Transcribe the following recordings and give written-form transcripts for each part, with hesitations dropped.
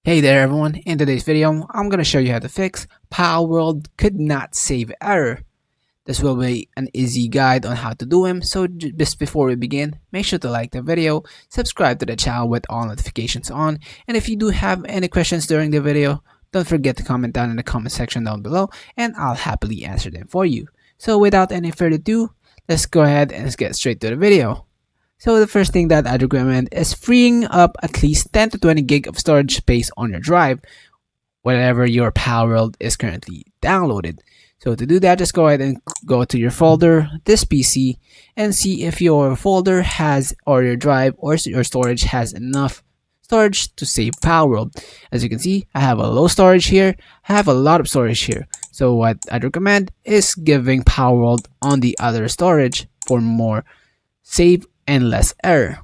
Hey there everyone, in today's video, I'm going to show you how to fix Palworld could not save error. This will be an easy guide on how to do them, so just before we begin, make sure to like the video, subscribe to the channel with all notifications on, and if you do have any questions during the video, don't forget to comment down in the comment section down below, and I'll happily answer them for you. So without any further ado, let's go ahead and let's get straight to the video. So the first thing that I'd recommend is freeing up at least 10 to 20 gig of storage space on your drive, wherever your Palworld is currently downloaded. So to do that, just go ahead and go to your folder, this PC, and see if your folder has, or your drive or your storage has enough storage to save Palworld. As you can see, I have a low storage here, I have a lot of storage here. So what I'd recommend is giving Palworld on the other storage for more save and less error.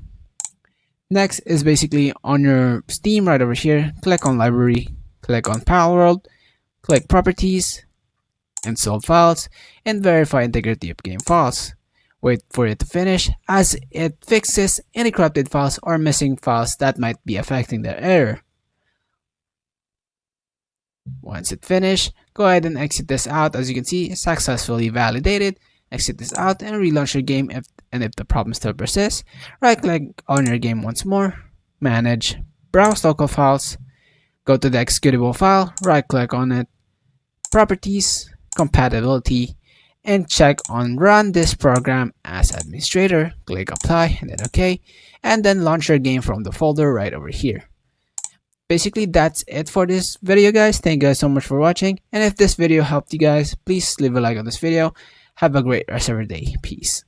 Next is basically on your Steam right over here, click on library, click on Palworld, click properties, install files, and verify integrity of game files. Wait for it to finish as it fixes any corrupted files or missing files that might be affecting the error. Once it finished, go ahead and exit this out. As you can see, it's successfully validated. Exit this out and relaunch your game if the problem still persists. Right click on your game once more, manage, browse local files, go to the executable file, right click on it, properties, compatibility, and check on run this program as administrator, click apply and then OK, and then launch your game from the folder right over here. Basically, that's it for this video, guys. Thank you guys so much for watching, and if this video helped you guys, please leave a like on this video. Have a great rest of your day. Peace.